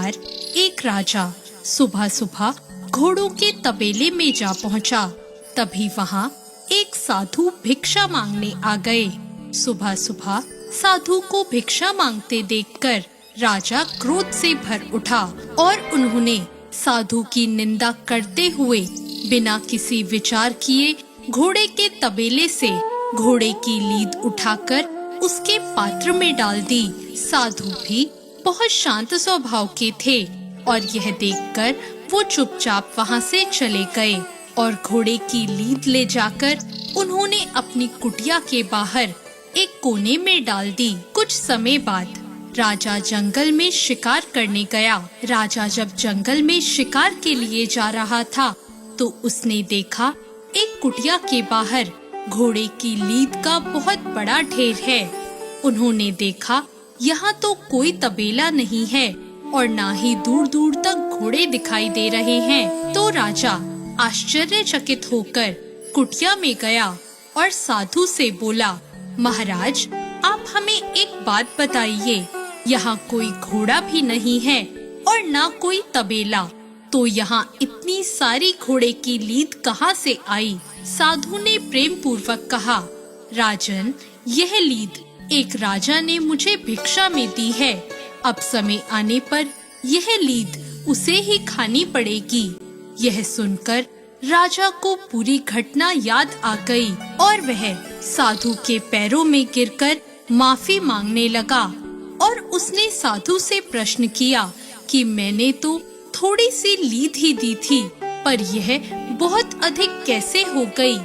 बार एक राजा सुबह सुबह घोड़ों के तबेले में जा पहुंचा। तभी वहां एक साधु भिक्षा मांगने आ गए। सुबह सुबह साधु को भिक्षा मांगते देखकर राजा क्रोध से भर उठा और उन्होंने साधु की निंदा करते हुए बिना किसी विचार किए घोड़े के तबेले से घोड़े की लीद उठाकर उसके पात्र में डाल दी। साधु भी बहुत शांत स्वभाव के थे और यह देखकर वो चुपचाप वहां से चले गए और घोड़े की लीद ले जाकर उन्होंने अपनी कुटिया के बाहर एक कोने में डाल दी। कुछ समय बाद राजा जंगल में शिकार करने गया। राजा जब जंगल में शिकार के लिए जा रहा था तो उसने देखा एक कुटिया के बाहर घोड़े की लीद का बहुत बड़ा ढेर है। उन्होंने देखा यहाँ तो कोई तबेला नहीं है और ना ही दूर दूर तक घोड़े दिखाई दे रहे हैं। तो राजा आश्चर्यचकित होकर कुटिया में गया और साधु से बोला, महाराज आप हमें एक बात बताइए, यहाँ कोई घोड़ा भी नहीं है और ना कोई तबेला, तो यहाँ इतनी सारी घोड़े की लीद कहाँ से आई? साधु ने प्रेम पूर्वक कहा, राजन यह लीद एक राजा ने मुझे भिक्षा में दी है। अब समय आने पर यह लीद उसे ही खानी पड़ेगी। यह सुनकर राजा को पूरी घटना याद आ गई और वह साधु के पैरों में गिरकर माफी मांगने लगा और उसने साधु से प्रश्न किया कि मैंने तो थोड़ी सी लीद ही दी थी पर यह बहुत अधिक कैसे हो गई?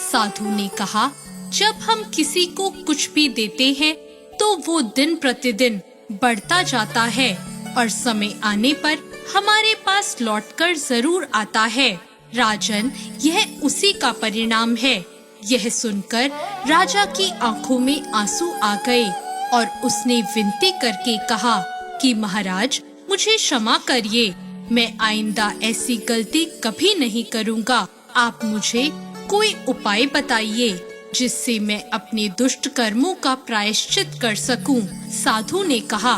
साधु ने कहा, जब हम किसी को कुछ भी देते हैं तो वो दिन प्रतिदिन बढ़ता जाता है और समय आने पर हमारे पास लौटकर जरूर आता है। राजन यह उसी का परिणाम है। यह सुनकर राजा की आंखों में आंसू आ गए और उसने विनती करके कहा कि महाराज मुझे क्षमा करिए, मैं आइंदा ऐसी गलती कभी नहीं करूँगा। आप मुझे कोई उपाय बताइए जिससे मैं अपने दुष्ट कर्मों का प्रायश्चित कर सकूं। साधु ने कहा,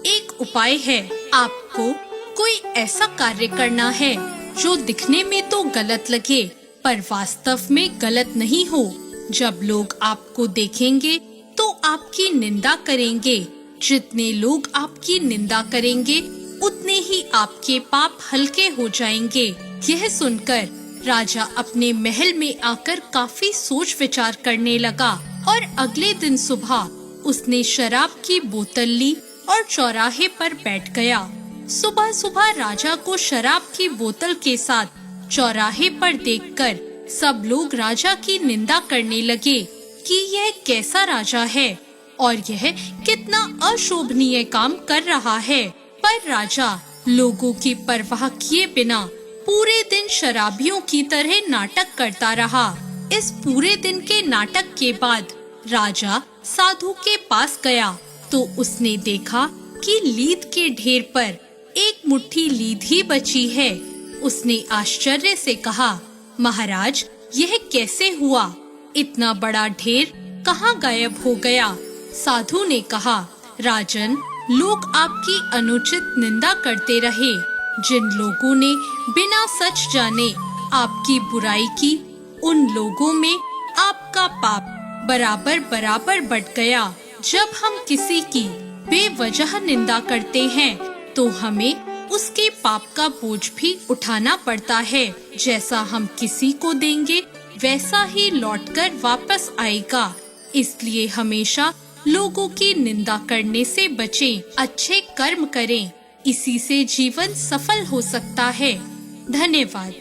एक उपाय है, आपको कोई ऐसा कार्य करना है जो दिखने में तो गलत लगे पर वास्तव में गलत नहीं हो। जब लोग आपको देखेंगे तो आपकी निंदा करेंगे। जितने लोग आपकी निंदा करेंगे उतने ही आपके पाप हल्के हो जाएंगे। यह सुनकर राजा अपने महल में आकर काफी सोच विचार करने लगा और अगले दिन सुबह उसने शराब की बोतल ली और चौराहे पर बैठ गया। सुबह सुबह राजा को शराब की बोतल के साथ चौराहे पर देखकर सब लोग राजा की निंदा करने लगे कि यह कैसा राजा है और यह कितना अशोभनीय काम कर रहा है। पर राजा लोगों की परवाह किए बिना पूरे दिन शराबियों की तरह नाटक करता रहा। इस पूरे दिन के नाटक के बाद राजा साधु के पास गया तो उसने देखा कि लीद के ढेर पर एक मुट्ठी लीद ही बची है। उसने आश्चर्य से कहा, महाराज यह कैसे हुआ? इतना बड़ा ढेर कहाँ गायब हो गया? साधु ने कहा, राजन लोग आपकी अनुचित निंदा करते रहे। जिन लोगों ने बिना सच जाने आपकी बुराई की, उन लोगों में आपका पाप बराबर बराबर बढ़ गया। जब हम किसी की बेवजह निंदा करते हैं तो हमें उसके पाप का बोझ भी उठाना पड़ता है। जैसा हम किसी को देंगे वैसा ही लौटकर वापस आएगा। इसलिए हमेशा लोगों की निंदा करने से बचें, अच्छे कर्म करें, इसी से जीवन सफल हो सकता है। धन्यवाद।